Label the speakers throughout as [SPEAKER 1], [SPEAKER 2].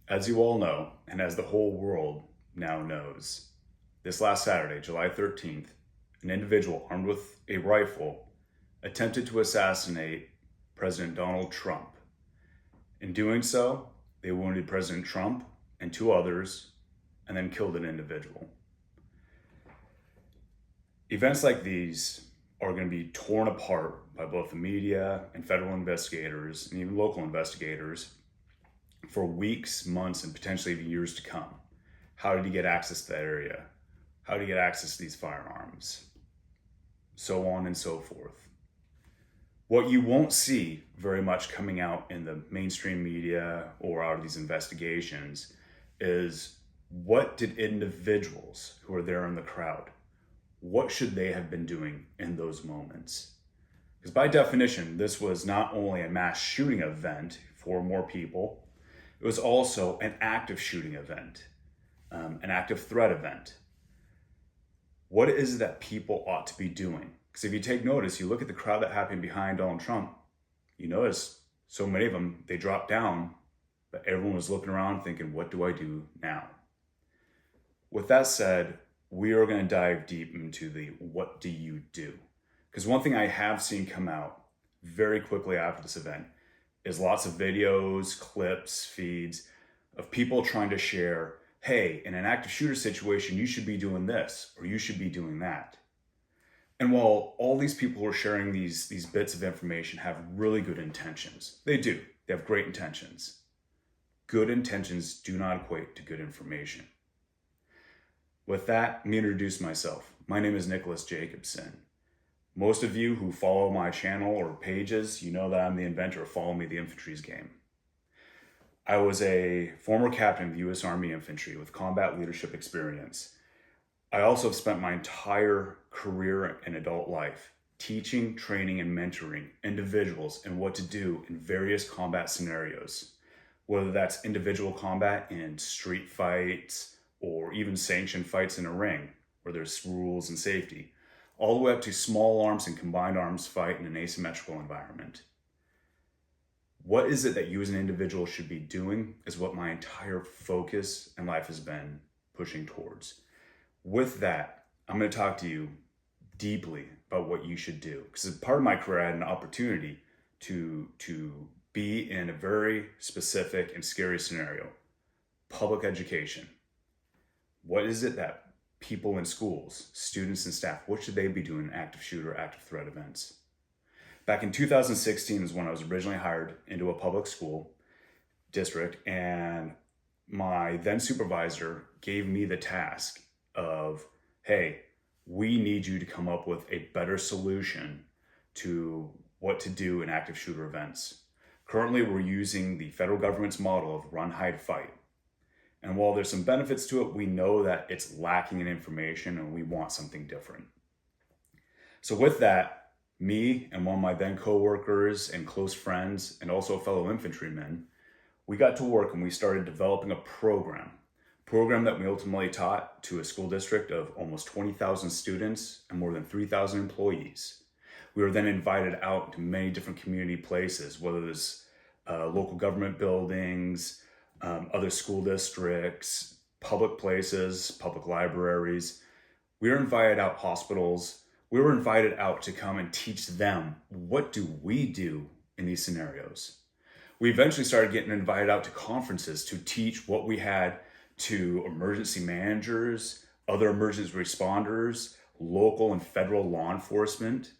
[SPEAKER 1] As you all know, and as the whole world now knows, this last Saturday, July 13th, an individual armed with a rifle attempted to assassinate President Donald Trump. In doing so, they wounded President Trump and two others, and then killed an individual. Events like these are going to be torn apart by both the media and federal investigators and even local investigators for weeks, months, and potentially even years to come. How did he get access to that area? How did he get access to these firearms? So on and so forth. What you won't see very much coming out in the mainstream media or out of these investigations is what did individuals who are there in the crowd, what should they have been doing in those moments? Because by definition, this was not only a mass shooting event for more people, it was also an active shooting event, an active threat event. What is it that people ought to be doing? Because if you take notice, you look at the crowd that happened behind Donald Trump, you notice so many of them, they dropped down, but everyone was looking around thinking, what do I do now? With that said, we are going to dive deep into the what do you do? Because one thing I have seen come out very quickly after this event is lots of videos, clips, feeds of people trying to share, hey, in an active shooter situation, you should be doing this or you should be doing that. And while all these people who are sharing these bits of information have really good intentions, they do. They have great intentions. Good intentions do not equate to good information. With that, let me introduce myself. My name is Nicholas Jacobson. Most of you who follow my channel or pages, you know that I'm the inventor of Follow Me the Infantry's game. I was a former captain of the U.S. Army Infantry with combat leadership experience. I also have spent my entire career and adult life teaching, training, and mentoring individuals in what to do in various combat scenarios, whether that's individual combat in street fights or even sanctioned fights in a ring where there's rules and safety, all the way up to small arms and combined arms fight in an asymmetrical environment. What is it that you as an individual should be doing is what my entire focus in life has been pushing towards. With that, I'm going to talk to you deeply about what you should do. Because as part of my career, I had an opportunity to be in a very specific and scary scenario, public education. What is it that people in schools, students and staff, what should they be doing in active shooter, active threat events? Back in 2016 is when I was originally hired into a public school district, and my then supervisor gave me the task of, hey, we need you to come up with a better solution to what to do in active shooter events. Currently, we're using the federal government's model of run, hide, fight. And while there's some benefits to it, we know that it's lacking in information and we want something different. So with that, me and one of my then coworkers and close friends and also fellow infantrymen, we got to work and we started developing a program that we ultimately taught to a school district of almost 20,000 students and more than 3,000 employees. We were then invited out to many different community places, whether it's local government buildings, other school districts, public places, public libraries. We were invited out hospitals. We were invited out to come and teach them what do we do in these scenarios. We eventually started getting invited out to conferences to teach what we had to emergency managers, other emergency responders, local and federal law enforcement.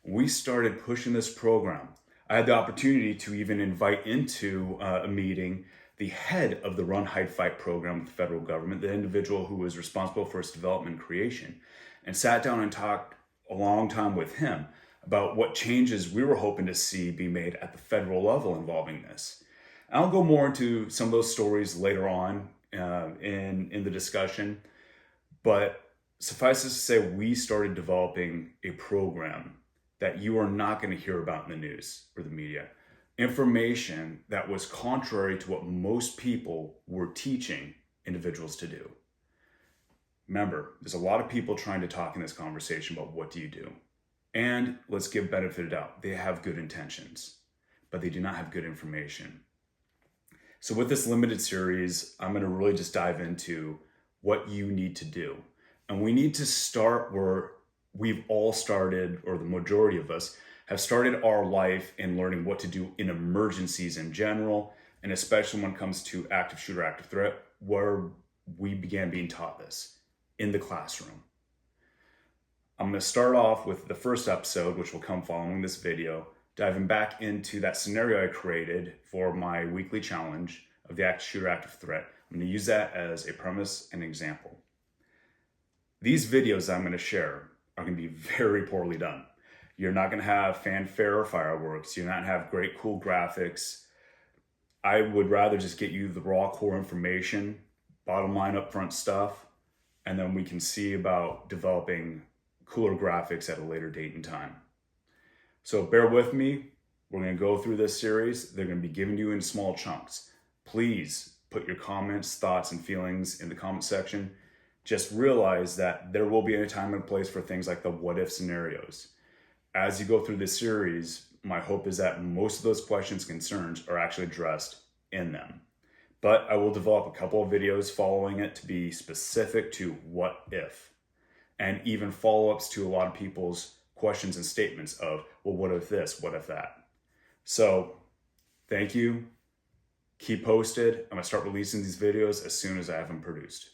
[SPEAKER 1] We started pushing this program. I had the opportunity to even invite into a meeting the head of the Run, Hide, Fight program with the federal government, the individual who was responsible for its development and creation, and sat down and talked a long time with him about what changes we were hoping to see be made at the federal level involving this. And I'll go more into some of those stories later on in the discussion, but suffice it to say, we started developing a program that you are not going to hear about in the news or the media. Information that was contrary to what most people were teaching individuals to do. Remember, there's a lot of people trying to talk in this conversation about what do you do. And let's give benefit of doubt. They have good intentions, but they do not have good information. So with this limited series, I'm going to really just dive into what you need to do. And we need to start where we've all started, or the majority of us have started our life in learning what to do in emergencies in general, and especially when it comes to active shooter, active threat, where we began being taught this in the classroom. I'm going to start off with the first episode, which will come following this video, diving back into that scenario I created for my weekly challenge of the active shooter, active threat. I'm going to use that as a premise and example. These videos that I'm going to share are going to be very poorly done. You're not going to have fanfare or fireworks. You're not going to have great, cool graphics. I would rather just get you the raw core information, bottom line upfront stuff, and then we can see about developing cooler graphics at a later date and time. So bear with me. We're going to go through this series. They're going to be given to you in small chunks. Please put your comments, thoughts, and feelings in the comment section. Just realize that there will be a time and place for things like the what if scenarios. As you go through this series, my hope is that most of those questions, concerns are actually addressed in them. But I will develop a couple of videos following it to be specific to what if, and even follow-ups to a lot of people's questions and statements of, well, what if this, what if that? So thank you. Keep posted. I'm going to start releasing these videos as soon as I have them produced.